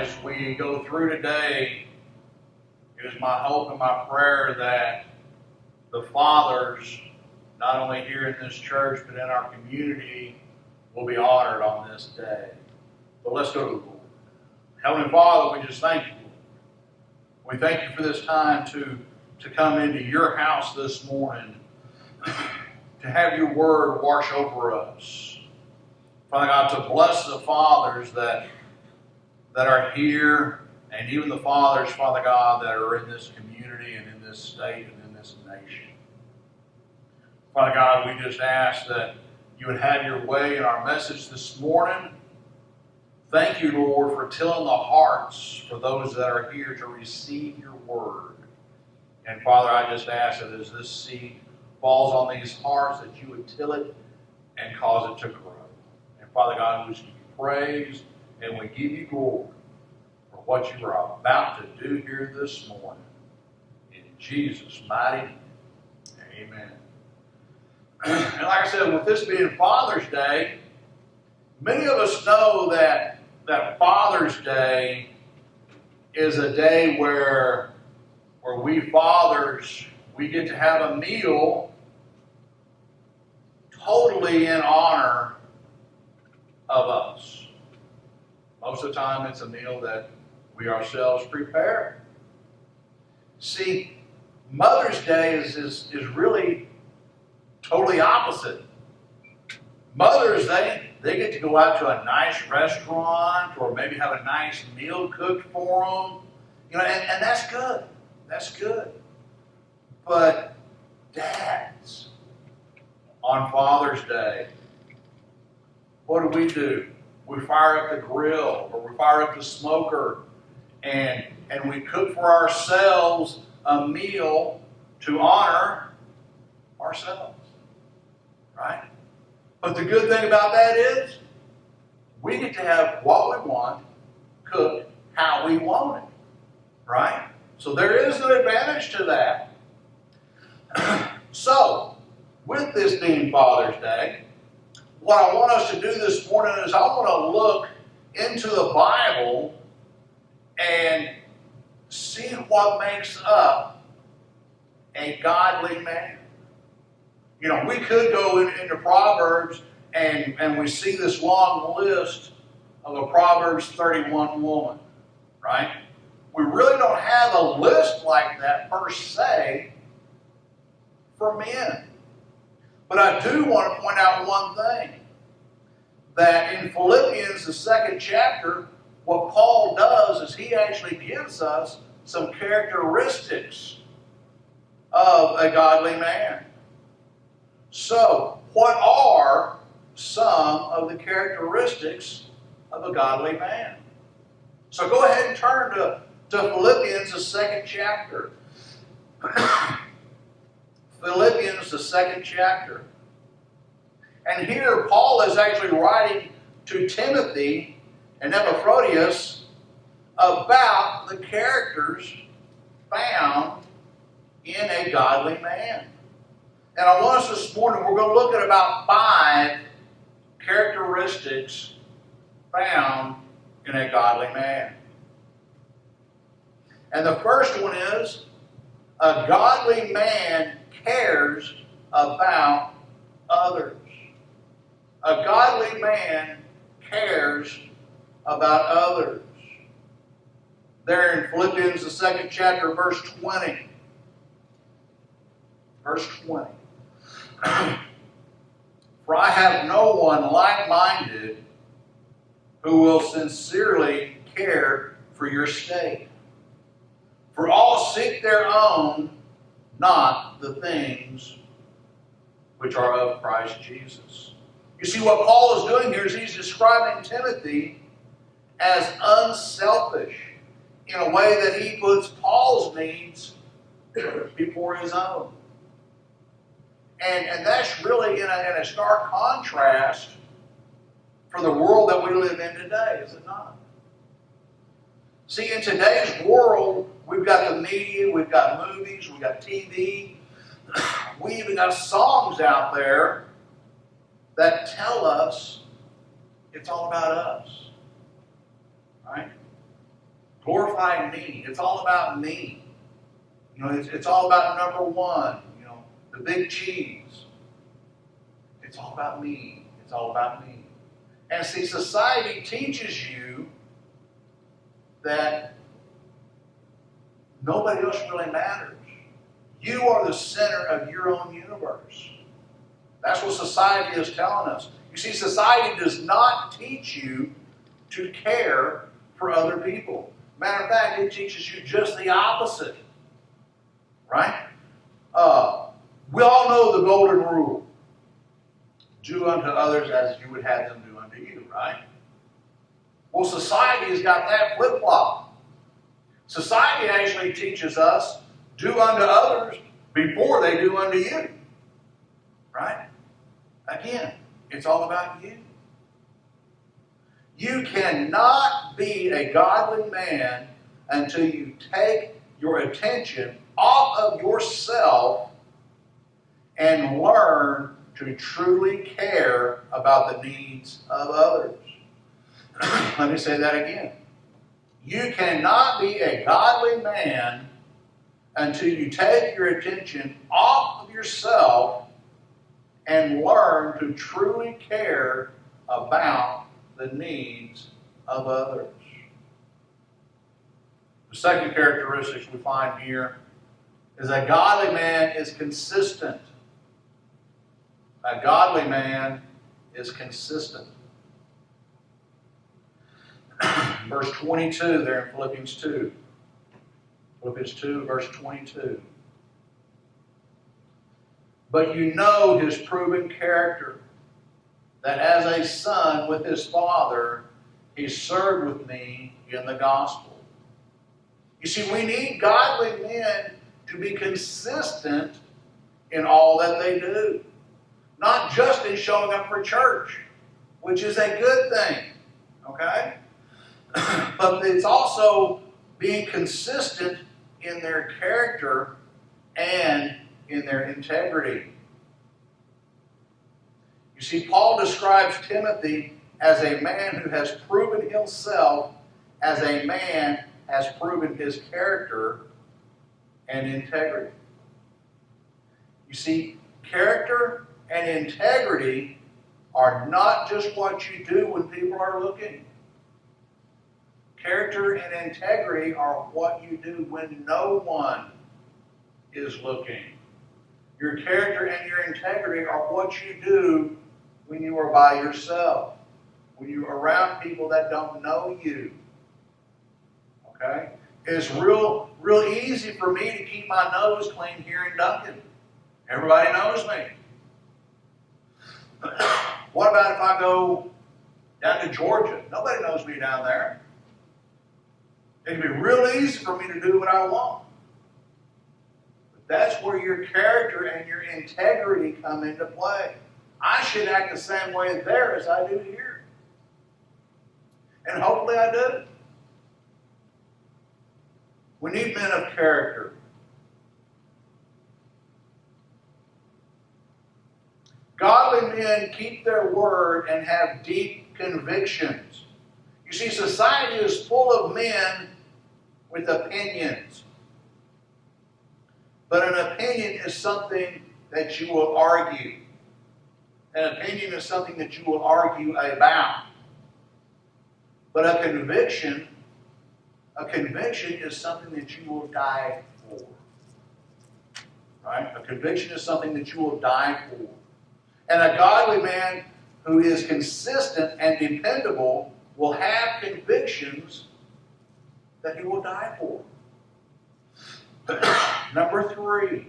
as we go through today, it is my hope and my prayer that the fathers, not only here in this church, but in our community, will be honored on this day. But let's go to the Lord. Heavenly Father, we just thank you. We thank you for this time to come into your house this morning, to have your word wash over us. Father God, to bless the fathers that are here, and even the fathers, Father God, that are in this community and in this state and in this nation. Father God, we just ask that you would have your way in our message this morning. Thank you, Lord, for tilling the hearts for those that are here to receive your word. And Father, I just ask that as this seed falls on these hearts, that you would till it and cause it to grow. And Father God, we give you praise and we give you glory for what you are about to do here this morning. In Jesus' mighty name, amen. And like I said, with this being Father's Day, many of us know that Father's Day is a day where we fathers, we get to have a meal totally in honor of us. Most of the time it's a meal that we ourselves prepare. See, Mother's Day is really totally opposite. Mothers, they get to go out to a nice restaurant or maybe have a nice meal cooked for them. You know, and that's good. That's good. But dads, on Father's Day, what do? We fire up the grill or we fire up the smoker and we cook for ourselves a meal to honor ourselves. Right? But the good thing about that is we get to have what we want, cooked how we want it. Right? So there is an advantage to that. So, with this being Father's Day, what I want us to do this morning is I want to look into the Bible and see what makes up a godly man. You know, we could go into Proverbs and we see this long list of a Proverbs 31 woman, right? We really don't have a list like that per se for men. But I do want to point out one thing, that in Philippians, the 2nd chapter, what Paul does is he actually gives us some characteristics of a godly man. So, what are some of the characteristics of a godly man? So go ahead and turn to Philippians, the 2nd chapter. Philippians, the 2nd chapter. And here Paul is actually writing to Timothy and Epaphroditus about the characters found in a godly man. And I want us this morning, we're going to look at about 5 characteristics found in a godly man. And the first one is, a godly man cares about others. A godly man cares about others. There in Philippians, the 2nd chapter, verse 20. Verse 20. For I have no one like-minded who will sincerely care for your state. For all seek their own, not the things which are of Christ Jesus. You see, what Paul is doing here is he's describing Timothy as unselfish in a way that he puts Paul's needs before his own. And that's really in a stark contrast for the world that we live in today, is it not? See, in today's world, we've got the media, we've got movies, we've got TV. We even got songs out there that tell us it's all about us. Right? glorifying me. It's all about me. You know, it's all about number one. You know, the big cheese. It's all about me. It's all about me. And see, society teaches you that nobody else really matters. You are the center of your own universe. That's what society is telling us. You see, society does not teach you to care for other people. Matter of fact, it teaches you just the opposite. Right? We all know the golden rule. Do unto others as you would have them do unto you, right? Well, society has got that flip-flop. Society actually teaches us, do unto others before they do unto you. Right? Again, it's all about you. You cannot be a godly man until you take your attention off of yourself and learn to truly care about the needs of others. Let me say that again. You cannot be a godly man until you take your attention off of yourself and learn to truly care about the needs of others. The second characteristic we find here is a godly man is consistent. A godly man is consistent. Verse 22 there in Philippians 2. Philippians 2, verse 22. But you know his proven character, that as a son with his father, he served with me in the gospel. You see, we need godly men to be consistent in all that they do. Not just in showing up for church, which is a good thing, okay? But it's also being consistent in their character and in their integrity. You see, Paul describes Timothy as a man who has proven himself, as a man has proven his character and integrity. You see, character and integrity are not just what you do when people are looking. Character and integrity are what you do when no one is looking. Your character and your integrity are what you do when you are by yourself, when you're around people that don't know you. Okay? It's real easy for me to keep my nose clean here in Duncan. Everybody knows me. What about if I go down to Georgia? Nobody knows me down there. It'd be real easy for me to do what I want. But that's where your character and your integrity come into play. I should act the same way there as I do here. And hopefully I do. We need men of character. Godly men keep their word and have deep convictions. You see, society is full of men with opinions. But an opinion is something that you will argue. An opinion is something that you will argue about. But a conviction is something that you will die for. Right? A conviction is something that you will die for. And a godly man who is consistent and dependable will have convictions that he will die for. Number 3,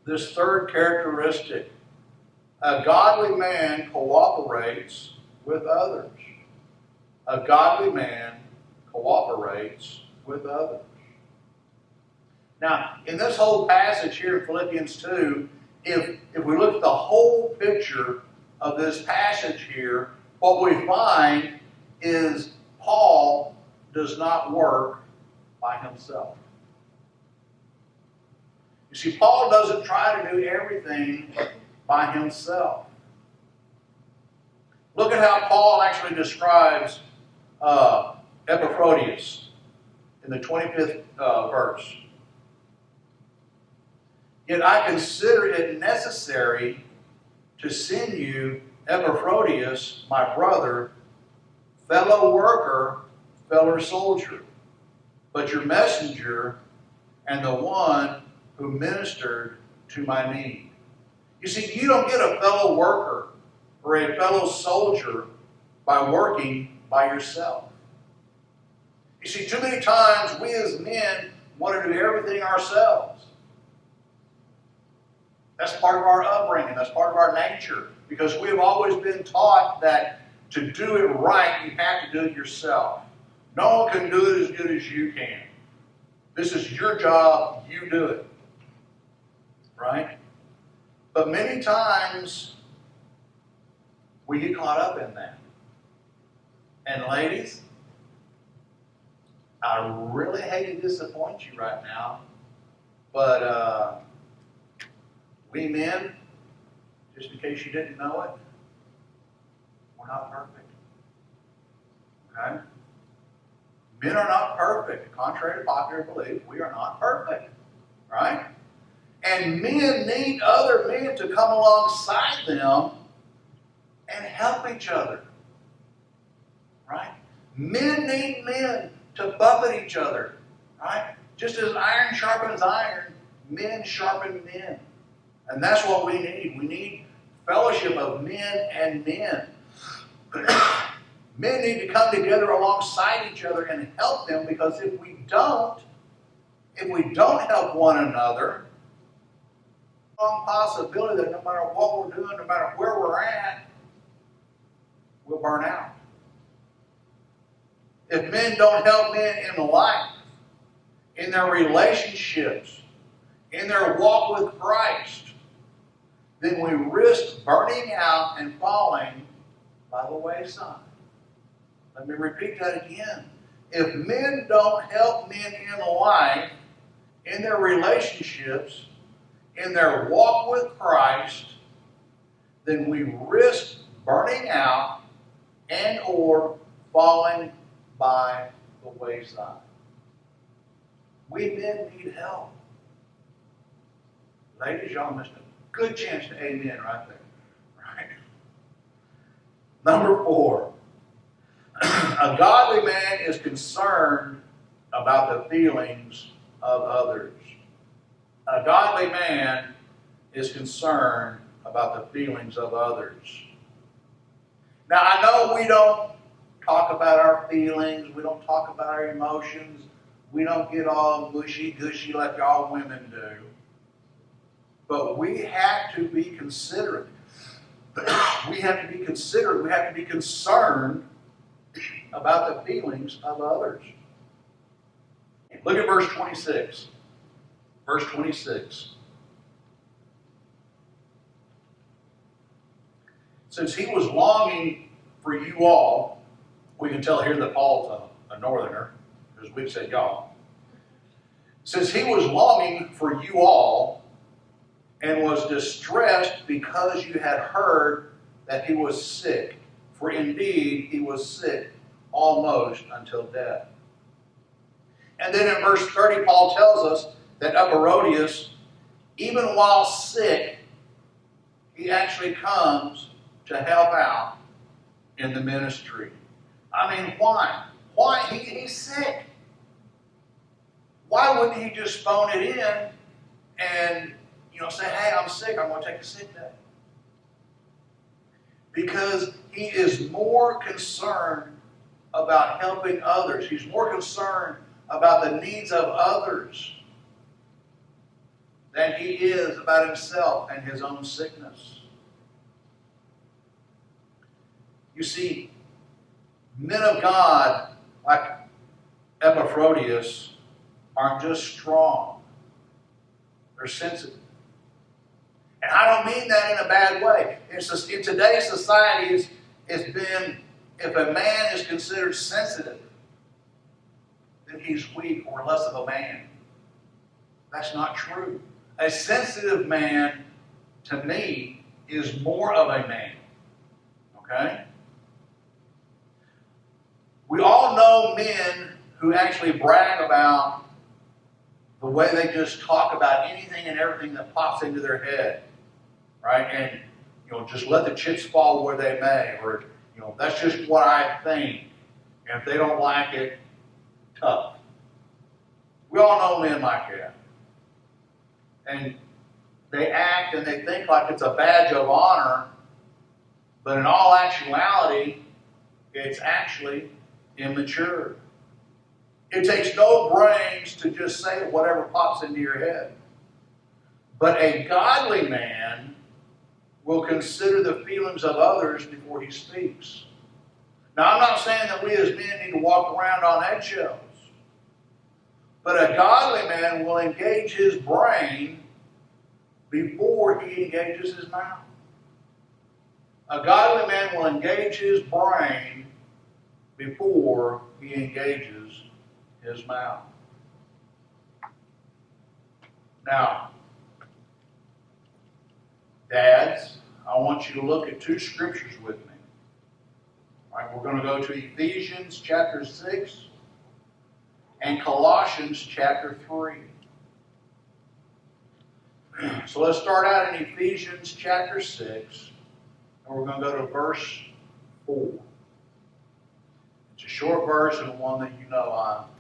this third characteristic. A godly man cooperates with others. A godly man cooperates with others. Now, in this whole passage here in Philippians 2, if we look at the whole picture of this passage here, what we find is Paul does not work by himself. You see, Paul doesn't try to do everything by himself. Look at how Paul actually describes Epaphroditus. in the 25th verse. Yet I consider it necessary to send you Epaphroditus, my brother, fellow worker, fellow soldier, but your messenger and the one who ministered to my need. You see, you don't get a fellow worker or a fellow soldier by working by yourself. You see, too many times we as men want to do everything ourselves. That's part of our upbringing. That's part of our nature. Because we have always been taught that to do it right, you have to do it yourself. No one can do it as good as you can. This is your job. You do it. Right? But many times, we get caught up in that. And ladies, I really hate to disappoint you right now, but we men, just in case you didn't know it, we're not perfect. Okay? Men are not perfect. Contrary to popular belief, we are not perfect. Right? And men need other men to come alongside them and help each other. Right? Men need men to buffet each other. Right? Just as iron sharpens iron, men sharpen men. And that's what we need. We need fellowship of men and men. Men need to come together alongside each other and help them, because if we don't help one another, strong possibility that no matter what we're doing, no matter where we're at, we'll burn out. If men don't help men in life, in their relationships, in their walk with Christ, then we risk burning out and falling by the wayside. Let me repeat that again. If men don't help men in life, in their relationships, in their walk with Christ, then we risk burning out and or falling by the wayside. We men need help. Ladies, y'all missed a good chance to amen right there. Right? Number 4. A godly man is concerned about the feelings of others. A godly man is concerned about the feelings of others. Now, I know we don't talk about our feelings. We don't talk about our emotions. We don't get all mushy-gushy like y'all women do. But we have to be considerate. We have to be considerate. We have to be concerned about the feelings of others. Look at verse 26. Verse 26. Since he was longing for you all, we can tell here that Paul's a northerner, because we've said y'all. Since he was longing for you all and was distressed because you had heard that he was sick, for indeed he was sick almost until death. And then in verse 30, Paul tells us that Epaphroditus, even while sick, he actually comes to help out in the ministry. I mean, why? Why? He's sick. Why wouldn't he just phone it in and, say, hey, I'm sick, I'm going to take a sick day? Because he is more concerned about helping others. He's more concerned about the needs of others than he is about himself and his own sickness. You see, men of God like Epaphroditus aren't just strong. They're sensitive. And I don't mean that in a bad way. In today's society, it's been, if a man is considered sensitive, then he's weak or less of a man. That's not true. A sensitive man, to me, is more of a man. Okay? We all know men who actually brag about the way they just talk about anything and everything that pops into their head, right? And, just let the chips fall where they may, or, that's just what I think. And if they don't like it, tough. We all know men like that. And they act and they think like it's a badge of honor, but in all actuality, it's actually immature. It takes no brains to just say whatever pops into your head. But a godly man will consider the feelings of others before he speaks. Now, I'm not saying that we as men need to walk around on eggshells. But a godly man will engage his brain before he engages his mouth. A godly man will engage his brain before he engages his mouth. Now, dads, I want you to look at two scriptures with me. All right, we're going to go to Ephesians chapter 6 and Colossians chapter 3. So let's start out in Ephesians chapter 6, and we're going to go to verse 4. It's a short verse and one that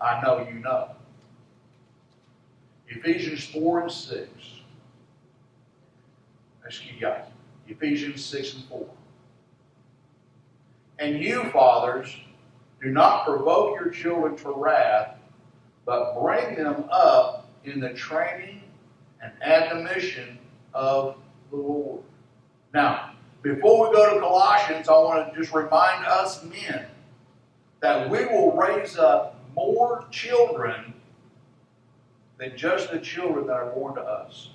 I know you know. Ephesians 4 and 6. Ephesians 6 and 4. And you, fathers, do not provoke your children to wrath, but bring them up in the training and admonition of the Lord. Now, before we go to Colossians, I want to just remind us men that we will raise up more children than just the children that are born to us.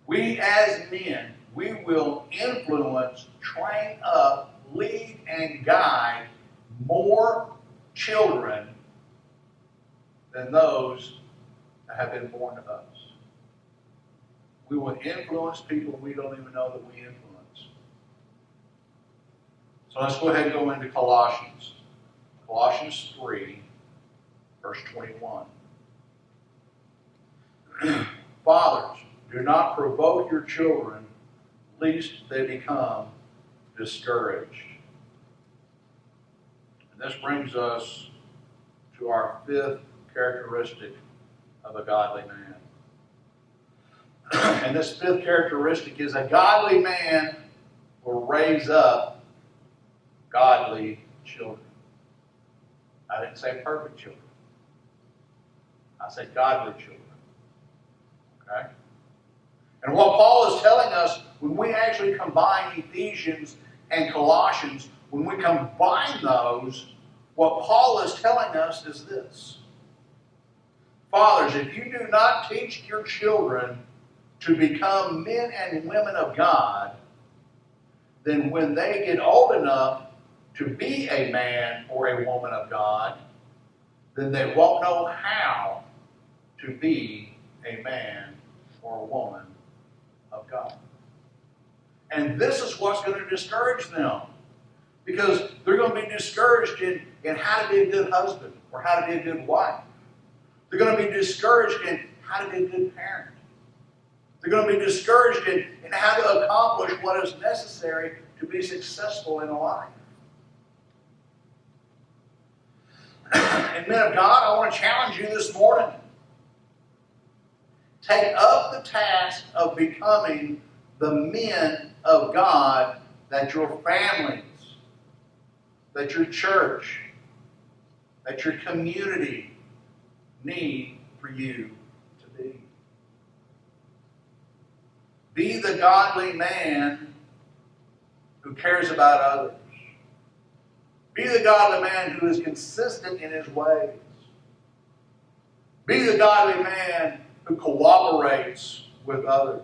We as men, we will influence, train up, lead, and guide more children than those that have been born to us. We will influence people we don't even know that we influence. So let's go ahead and go into Colossians. Colossians 3, verse 21. Fathers, do not provoke your children, lest they become discouraged. And this brings us to our fifth characteristic of a godly man. And this fifth characteristic is a godly man will raise up godly children. I didn't say perfect children. I said godly children. Okay? And what Paul is telling us, when we actually combine Ephesians and Colossians, when we combine those, what Paul is telling us is this. Fathers, if you do not teach your children to become men and women of God, then when they get old enough to be a man or a woman of God, then they won't know how to be a man or a woman of God. And this is what's going to discourage them. Because they're going to be discouraged in how to be a good husband or how to be a good wife. They're going to be discouraged in how to be a good parent. They're going to be discouraged in how to accomplish what is necessary to be successful in life. And men of God, I want to challenge you this morning. Take up the task of becoming the men of God that your families, that your church, that your community need for you to be. Be the godly man who cares about others. Be the godly man who is consistent in his ways. Be the godly man who cooperates with others.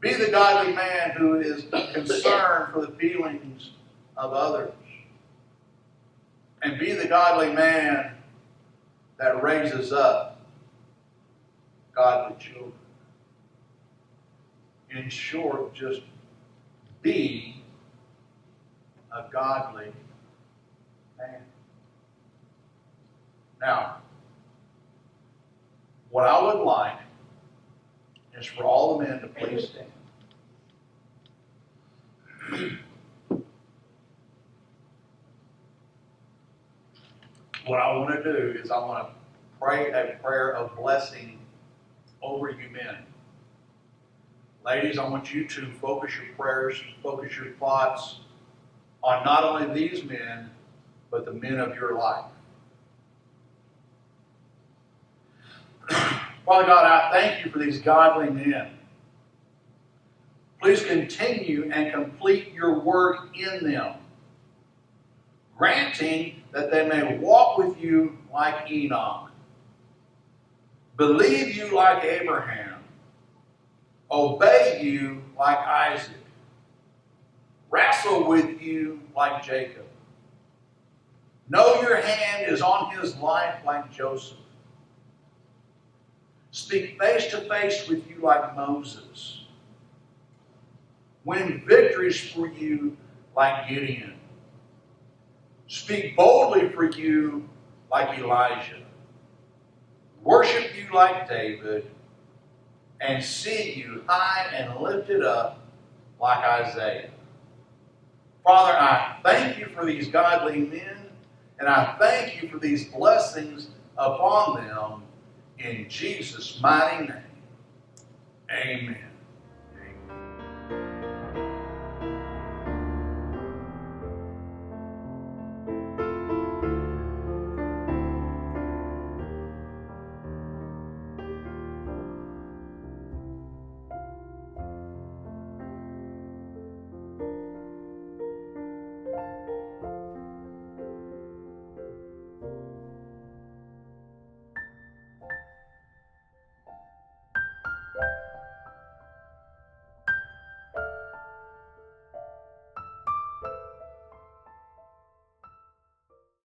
Be the godly man who is concerned for the feelings of others. And be the godly man that raises up godly children. In short, just be a godly man. Now, what I would like is for all the men to please stand. What I want to do is I want to pray a prayer of blessing over you men. Ladies, I want you to focus your prayers, focus your thoughts on not only these men, but the men of your life. Father God, I thank you for these godly men. Please continue and complete your work in them, granting that they may walk with you like Enoch, believe you like Abraham, obey you like Isaac, wrestle with you like Jacob, know your hand is on his life like Joseph, speak face to face with you like Moses, win victories for you like Gideon, speak boldly for you like Elijah, worship you like David, and see you high and lifted up like Isaiah. Father, I thank you for these godly men, and I thank you for these blessings upon them in Jesus' mighty name. Amen.